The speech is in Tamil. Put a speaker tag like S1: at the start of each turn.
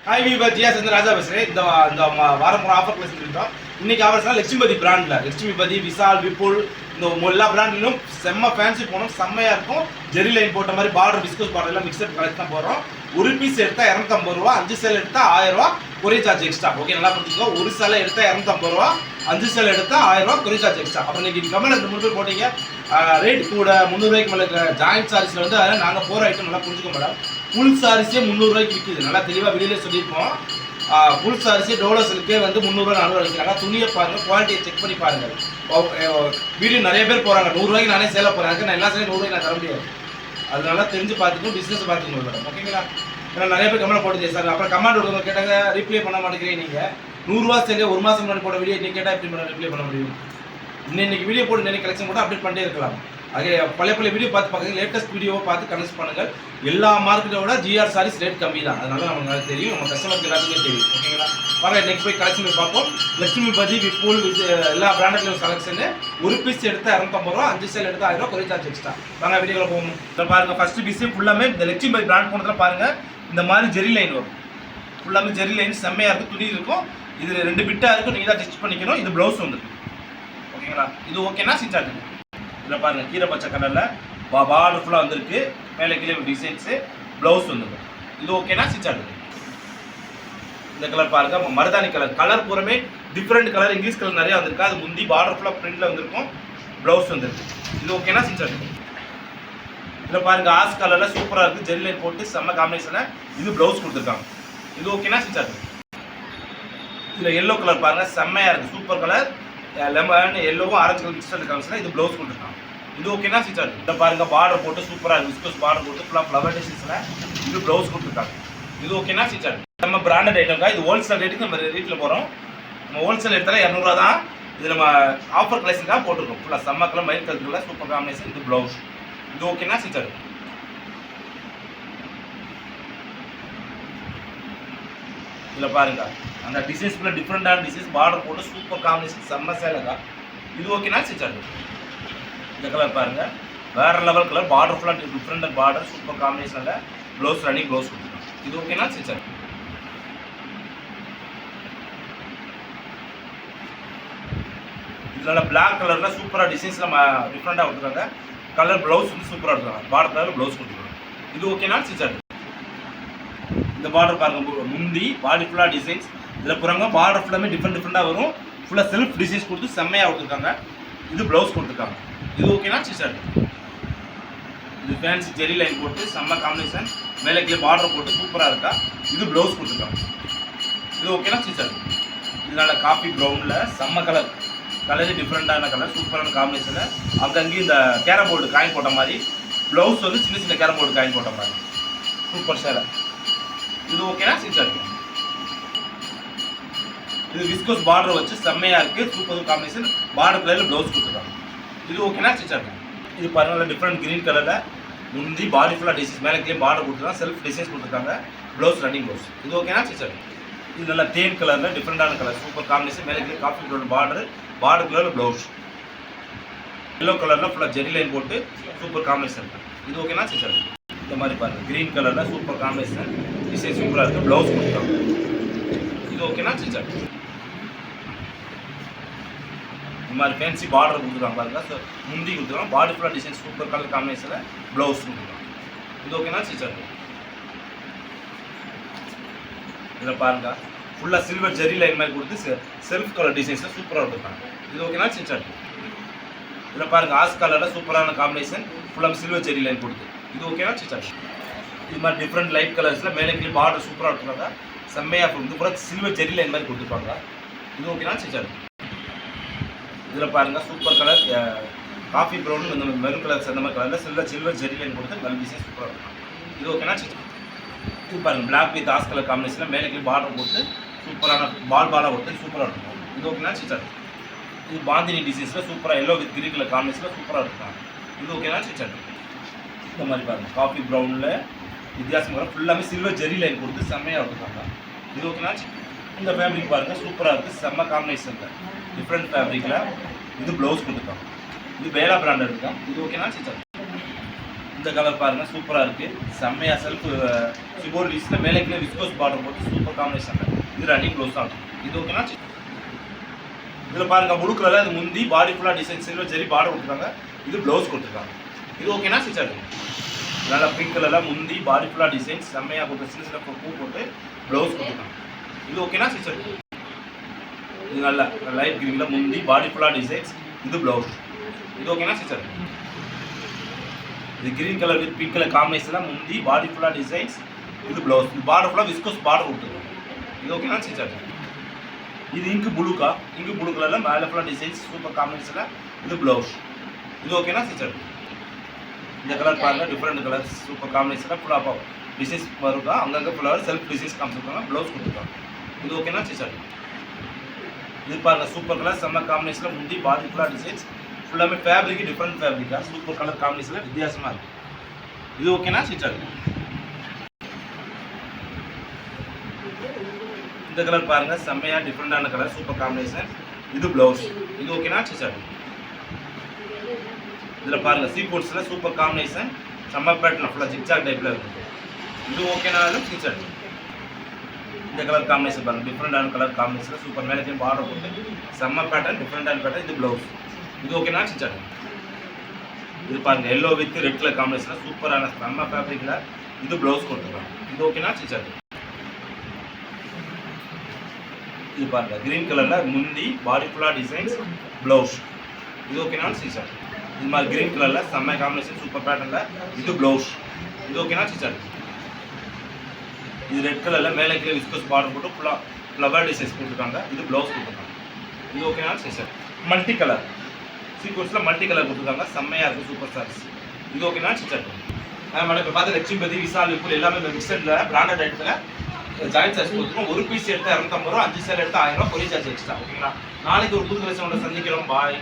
S1: ஹாய் வீவர் ஜியா சேர்ந்து ராஜா பேசுகிறேன். இந்த வாரம் ஆஃபர் பிளஸ் சொல்லிட்டோம். இன்னைக்கு ஆஃபர்ஸ்லாம் லட்சுமிபதி பிராண்டில் லட்சுமிபதி, விஷால், விபுல் இந்த எல்லா பிராண்ட்லையும் செம்ம ஃபேன்சி போனோம், செம்மையாக இருக்கும். ஜெரி லைன் போட்ட மாதிரி பார்டர் பிஸ்கஸ் பார்டர் எல்லாம் மிக்சட் கலெக்ட் தான் போகிறோம். ஒரு பீஸ் எடுத்தால் 250 ரூபா, 5 சேல் எடுத்தால் 1000 ரூபா கொரியர் சார்ஜ் எக்ஸ்ட்ரா. ஓகே, நல்லா புரிஞ்சுக்கோ. ஒரு சேலை எடுத்தால் 250 ரூபா, 5 சேல் எடுத்தால் 1000 ரூபா கொரியர் சார்ஜ் எக்ஸ்ட்ரா. அப்புறம் இன்னைக்கு கமெண்ட் 2 பேர் போட்டீங்க ரேட் கூட 300 ரூபாய்க்கு மேலே ஜாயிண்ட் சாரீஸில் வந்து அதனால் நாங்கள் போகிற ஐட்டம் நல்லா புரிஞ்சுக்க மேடம். ஃபுல் சாரீஸே 300 ரூபாய்க்கு விற்கிது. நல்லா தெளிவாக வெளியிலே சொல்லியிருப்போம். ஃபுல் சாரீஸே டோலோ சில்கே வந்து 300 ரூபா 400 விற்கிறாங்க. துணியை பாருங்கள், குவாலிட்டியை செக் பண்ணி பாருங்கள். வீடியோ நிறைய பேர் போகிறாங்க 100 ரூபாய்க்கு நானே சேலை போகிறேன். அதுக்கு நான் எல்லா சேலையும் 100 ரூபாய்க்கு நான் தர முடியாது. அதனால தெரிஞ்சு பார்த்துக்கணும், பிஸ்னஸ் பார்த்துக்கணும் மேடம். ஓகேங்களா? ஏன்னா நிறைய பேர் கமெண்ட் போட்டுச்சு சார். அப்புறம் கமெண்ட் விடுங்க கேட்டாங்க, ரிப்ளை பண்ண மாட்டேங்கிறீங்க. நீங்கள் 100 ரூபா சேலை 1 மாதம் முன்னாடி போட வீடியோ நீங்கள் கேட்டால் எப்படி பண்ண ரிப்ளை பண்ண முடியும்? இன்னைக்கு வீடியோ போட்டு இன்னைக்கு கலெக்ஷன் போட்டு அப்டேட் பண்ணிட்டே இருக்கலாம். அதே பழைய வீடியோ பார்த்து பார்க்குறது, லேட்டஸ்ட் வீடியோவை பார்த்து கனெக்ட் பண்ணுங்கள். எல்லா மார்க்கெட்டோட ஜிஆர் சாரீஸ் ரேட் கம்மி தான். அதனால நமக்கு தெரியும், நம்ம கஸ்டமருக்கு எல்லாத்துக்குமே தெரியும். ஓகேங்களா? வாங்க இன்னைக்கு போய் கலெக்ஷன் போய் பார்ப்போம். லட்சுமிபதி, விபுல், எல்லா பிராண்டட்லையும் கலெக்ஷனு. ஒரு பீஸ் எடுத்தால் 250 ரூபா, 5 சேல் எடுத்தால் 1000 ரூபா கொரியர் சார்ஜ் எக்ஸ்ட்ரா. வாங்க வீடியோவில் போகணும். இதில் பாருங்கள், ஃபர்ஸ்ட் பீஸே ஃபுல்லாமே இந்த லட்சுமிபதி பிராண்ட் போனதில் பாருங்கள் இந்த மாதிரி ஜெரி லைன் வரும். ஃபுல்லாமே ஜெரி லைன் செம்மையாக இருக்கும், துணி இருக்கும். இது 2 பிட்டாக இருக்கும், நீங்கள் தான் ஸ்டிச் பண்ணிக்கணும். இது ப்ளவுஸ் வந்துருக்கு. ஓகேங்களா? இது ஓகேனா ஸ்டிச் ஆகுது. இதில் பாருங்கள் கீரை பச்சை கலரில் பார்டர் ஃபுல்லாக வந்துருக்கு. மேலே கீழே டிசைன்ஸு, ப்ளவுஸ் வந்துருக்கு. இது ஓகேனா ஸ்டிச் ஆகுது. இந்த கலர் பாருங்கள், மருதாணி கலர் பூரமே டிஃப்ரெண்ட் கலர், இங்கிலீஷ் கலர் நிறையா வந்திருக்கு. அது முந்தி பார்டர் ஃபுல்லாக பிரிண்டில் வந்திருக்கும், ப்ளவுஸ் வந்துருக்கு. இது ஓகேனா ஸ்டிச் ஆகுது. இதில் பாருங்கள் ஆஸ் கலரில் சூப்பராக இருக்குது, ஜெரி லைன் போட்டு செம்ம காம்பினேஷனில் இது ப்ளவுஸ் கொடுத்துருக்காங்க. இது ஓகேனா ஸ்டிச் ஆகுது. இதில் எல்லோ கலர் பாருங்கள் செம்மையாக இருக்குது, சூப்பர் கலர். லெமன் எல்லோவும் ஆரஞ்சு கலர் மிக்சர் காமிச்சுனா இது ப்ளவுஸ் கொடுத்துருக்காங்க. இது ஓகேனா ஸ்டிச் ஆகுது. இதில் பாருங்கள் பார்டர் போட்டு சூப்பராக இருக்குது, விஸ்கஸ் பார்டர் போட்டு ஃபுல்லாக ஃப்ளவர் டிசைன்ஸில் இது ப்ளவுஸ் கொடுத்துருக்காங்க. இது ஓகேனா ஸ்டிச் ஆகுது. நம்ம பிராண்டட் ஐட்டம்க்கா, இது ஹோல்சேல் ரேட்டுக்கு நம்ம ரேட்டில் போகிறோம். நம்ம ஹோல்சேல் எடுத்தாலும் 200 ரூபா தான். இது நம்ம ஆஃபர் கலெக்ஷனுக்காக போட்டிருக்கோம். ஃபுல்லாக செம்ம கலர் மயில் கலர் சூப்பர் காம்பினேஷன். இது ப்ளவுஸ். இது ஓகேனா ஸ்டிச் ஆகுது. இதில் பாருங்கள் அந்த டிசைன்ஸ் ஃபுல்லாக டிஃப்ரெண்டான டிசைன்ஸ், பார்டர் போட்டு சூப்பர் காம்பினேஷன் செம்ம சேலைக்கா. இது ஓகேனா ஸ்டிச் ஆகுது. இந்த கலர் பாருங்கள் வேறு லெவல் கலர், பார்டர் ஃபுல்லாக டிஃப்ரெண்ட் பார்டர், சூப்பர் காம்பினேஷனில் ப்ளவுஸ் ரன்னிங் ப்ளவுஸ் கொடுத்துருக்கோம். இது ஓகேனா ஸ்டிச் ஆகுது. இதில் பிளாக் கலரில் சூப்பராக டிசைன்ஸ் நம்ம டிஃப்ரெண்ட்டாக கொடுத்துருக்காங்க. கலர் ப்ளவுஸ் வந்து சூப்பராக எடுத்துருக்காங்க, பார்டர் கலர் ப்ளவுஸ் கொடுத்துருக்காங்க. இது ஓகேனா ஸ்டிச் ஆகுது. இந்த பார்டர் பாருங்க, முந்தி பாடி ஃபுல்லாக டிசைன்ஸ், இதில் புறங்க பார்டர் ஃபுல்லாமே டிஃப்ரெண்ட்டாக வரும். ஃபுல்லாக செல்ஃப் டிசைன்ஸ் கொடுத்து செம்மையாக கொடுத்துருக்காங்க. இது ப்ளவுஸ் கொடுத்துருக்காங்க. இது ஓகேனா ஸ்டிச் ஆகுது. இது ஃபேன்சி ஜெரி லைன் போட்டு செம்ம காம்பினேஷன், மேலே கீழே பார்டர் போட்டு சூப்பராக இருக்கா. இது ப்ளவுஸ் கொடுத்துருக்காங்க. இது ஓகேனா ஸ்டிச் ஆகுது. இதனால் காஃபி ப்ரௌனில் செம்ம கலர், கலரு டிஃப்ரெண்ட்டான கலர், சூப்பரான காம்பினேஷனில் அங்கங்கே இந்த கேரம் போர்டு காயின் போட்ட மாதிரி, ப்ளவுஸ் வந்து சின்ன சின்ன கேரம் போர்டு காயின் போட்ட மாதிரி சூப்பர் சேலை. இது ஓகேனா ஸ்டிச் ஆகுது. இது விஸ்கோஸ் பார்டர் வச்சு செம்மையாக இருக்குது, சூப்பர் காம்பினேஷன், பார்டர் கலரில் ப்ளவுஸ் கொடுத்துருக்காங்க. இது ஓகேனா ஸ்டிச் ஆகுது. இது பாருங்கள் டிஃப்ரெண்ட் க்ரீன் கலரில் முந்தி பாடி ஃபுல்லாக டிசைன்ஸ், மேலே கீழே பார்டர் கொடுத்துருக்காங்க, செல்ஃப் டிசைன்ஸ் கொடுத்துருக்காங்க, ப்ளவுஸ் ரன்னிங் ப்ளவுஸ். இது ஓகேனா ஸ்டிச் ஆகுது. இது நல்லா தேன் கலரில் டிஃப்ரெண்டான கலர், சூப்பர் காம்பினேஷன், மேலே கீழே காஃபி கலர் பார்டர் கலரில் ப்ளவுஸ். எல்லோ கலரில் ஃபுல்லாக ஜெரி லைன் போட்டு சூப்பர் காம்பினேஷன். இது ஓகேனா ஸ்டிச் ஆகுது. இந்த மாதிரி பாருங்கள் க்ரீன் கலரில் சூப்பர் காம்பினேஷன், டிசைன் சூப்பராக இருக்குது, ப்ளவுஸ் கொடுத்துருக்காங்க. இது ஓகேனா ஸ்டிச் ஆகுது. இந்த மாதிரி ஃபேன்சி பார்டர் கொடுத்துருக்காங்க பாருங்க, முந்தி கொடுத்துருக்காங்க, பாடி ஃபுல்லாக டிசைன் சூப்பர் கலர் காம்பினேஷனில் ப்ளவுஸ் கொடுத்துருக்காங்க. இது ஓகேனா ஸ்டிச் ஆகுது. இதில் பாருங்கள் ஃபுல்லாக சில்வர் ஜெரி லைன் மாதிரி கொடுத்து செல்ஃப் கலர் டிசைன்ஸில் சூப்பராக கொடுத்துருக்காங்க. இது ஓகேனா ஸ்டிச் ஆகுது. இதில் பாருங்கள் ஆஸ் கலரில் சூப்பரான காம்பினேஷன், ஃபுல்லாக சில்வர் ஜெரி லைன் கொடுத்து. இது ஓகேனா ஸ்டிச் ஆகுது. இது மாதிரி டிஃப்ரெண்ட் லைட் கலர்ஸில் மேலே கீழே பார்டர் சூப்பராக கொடுத்துருக்காங்க, செம்மையாக இது பூரா சில்வர் ஜெரி லைன் மாதிரி கொடுத்துருப்பாங்க. இது ஓகேனா ஸ்டிச் ஆகுது. இதில் பாருங்கள் சூப்பர் கலர் காஃபி ப்ரௌன், இந்த மெரூன் கலர் சேர்ந்த மாதிரி கலரில் சில்வர் ஜெரி லைன் கொடுத்து நல்ல டிசைன் சூப்பராக இருக்கும். இது ஓகேனா ஸ்டிச். இது பாருங்கள் பிளாக் வித் ஆஸ் கலர் காம்பினேஷனில் மேலே கீழே பார்டர் போட்டு சூப்பரான பாலாக கொடுத்து சூப்பராக இருக்கும். இது ஓகேனா ஸ்டிச் ஆகுது. இது பாந்தினி டிசைன்ஸில் சூப்பராக எல்லோ வித் கிரீன் கலர் காம்பினேஷனில் சூப்பராக இருக்கும். இது ஓகேனா ஸ்டிச் ஆகுது. இந்த மாதிரி பாருங்கள் காஃபி ப்ரௌனில் வித்தியாசமாக ஃபுல்லாமே சில்வர் ஜெரி லைன் கொடுத்து செம்மையாக எடுத்துக்காங்க. இது ஓகேனா. இந்த ஃபேப்ரிக் பாருங்கள் சூப்பராக இருக்குது, செம்ம காம்பினேஷனில் டிஃப்ரெண்ட் ஃபேப்ரிக்கில் இது ப்ளவுஸ் கொடுத்துருக்காங்க. இது வேலா பிராண்டட் இருக்கா. இது ஓகேனா ஸ்டிச் ஆகுது. இந்த கலர் பாருங்க சூப்பரா இருக்கு. செம்மையா செல்ஃப் சிபோர் லீஸ்ல மேலே கீழே விஸ்கோஸ் பார்டர் போட்டு சூப்பர் காம்பினேஷன். இது ரன்னிங் ப்ளவுஸ் தான். இது ஓகேனா? இதுல பாருங்க ப்ளூ கலர்ல இது முந்தி பாடி ஃபுல்லா டிசைன் சில்வர் ஜெரி பார்டர் கொடுத்துருக்காங்க. இது ப்ளவுஸ் கொடுத்துருக்காங்க. இது ஓகேனா? சிஸ்டர் நல்லா பிங்க் கலர்ல முந்தி பாடி ஃபுல்லா டிசைன் செம்மையா போட்டு சின்ன சின்ன பூ போட்டு ப்ளவுஸ் கொடுத்துருக்காங்க. இது ஓகேனா சிஸ்டர்? இது நல்லா லைட் கிரீன்ல முந்தி பாடி ஃபுல்லா டிசைன்ஸ். இது ப்ளவுஸ். இது ஓகேனா சிஸ்டர்? இது green colour with pink colour காம்பினேஷன்ல முந்தி பாடி ஃபுல்லா டிசைன்ஸ். இது ப்ளவுஸ். இது பார்டர் ஃபுல்லா விஸ்கோஸ் பார்டர் கொடுத்துருக்காங்க. இது ஓகேனா சிஸ்டர்? இது இங்கு ப்ளூக்கா இங்கு ப்ளூ கலர்ல மேலே ஃபுல்லா டிசைன்ஸ் சூப்பர் காம்பினேஷன்ல. இது ப்ளவுஸ். இது ஓகேனா சிஸ்டர்? இந்த கலர் பாருங்க டிஃப்ரெண்ட் கலர் சூப்பர் காம்பினேஷன்ல ஃபுல்லா டிசைன்ஸ் வருதா அங்கங்க ஃபுல்லா செல்ஃப் டிசைன்ஸ் காமிச்சிருக்காங்க. ப்ளவுஸ் கொடுத்துருக்காங்க. இது ஓகேனா சிஸ்டர்? இது பாருங்க சூப்பர் கலர் செம்ம காம்பினேஷன்ல முந்தி பாடி ஃபுல்லா டிசைன்ஸ் ஃபுல்லாமே ஃபேப்ரிக் டிஃப்ரெண்ட் ஃபேப்ரிக்கா சூப்பர் கலர் காம்பினேஷன்ல வித்தியாசமா இருக்கு. இது ஓகேனா சிஸ்டர்? இந்த கலர் பாருங்க செம்மையா டிஃப்ரெண்டான கலர் சூப்பர் காம்பினேஷன். இது ப்ளவுஸ். இது ஓகேனா சிஸ்டர்? இதுல பாருங்க சீக்வென்ஸ்ல சூப்பர் காம்பினேஷன் செம்ம பேட்டர்ன் ஃபுல்லா ஜிக்ஜாக் டைப்ல இருக்கு. இது ஓகேனாலும் சிஸ்டர்? இந்த கலர் காம்பினேஷன் பாருங்க டிஃப்ரெண்டான கலர் காம்பினேஷன் சூப்பர் மேலே பார்டர் போட்டு செம்ம பேட்டர்ன் டிஃப்ரெண்டான பேட்டர்ன். இது ப்ளவுஸ். இது ஓகேனா சிஸ்டர்? இது பாருங்க yellow with red colour combination சூப்பரான செம்ம ஃபேப்ரிக்ல. இது ப்ளவுஸ் கொடுத்துருக்காங்க. இது ஓகேனா சிஸ்டர்? இது பாருங்க கிரீன் கலர்ல முந்தி பாடி ஃபுல்லா டிசைன்ஸ் ப்ளவுஸ். இது ஓகேனா சிஸ்டர்? இது மாதிரி கிரீன் கலர்ல செம்ம காம்பினேஷன் சூப்பர் பேட்டர்ன்ல. இது ப்ளவுஸ். இது ஓகேனா சிஸ்டர்? இது ரெட் கலர்ல மேலே கீழே விஸ்கோஸ் பார்டர் போட்டு ஃபுல்லா ஃப்ளவர் டிசைன்ஸ் கொடுத்துருக்காங்க. இது ப்ளவுஸ் கொடுத்துருக்காங்க. இது ஓகேனா சிஸ்டர்? மல்டி கலர் சீக்வன்ஸ்ல மல்டி கலர் கொடுத்துருக்காங்க செம்மையா இருக்கு சூப்பர் சாரீஸ். இது ஓகேனா சிஸ்டர்? மேடம் இப்போ பார்த்து லட்சுமிபதி விசால் விப்புல் எல்லாமே மிக்சட்ல பிராண்டட் ஐட்டத்துல ஜாயிண்ட் சார்ஜ் கொடுத்துருக்கோம். ஒரு பீஸ் எடுத்து 250 ரூபா, 5 சேர் எடுத்து 1000 ரூபா கொரியர் சார்ஜ் எக்ஸ்ட்ரா. ஓகேங்களா? நாளைக்கு ஒரு புது கலெக்ஷனோட சந்திக்கிறோம். பாய்.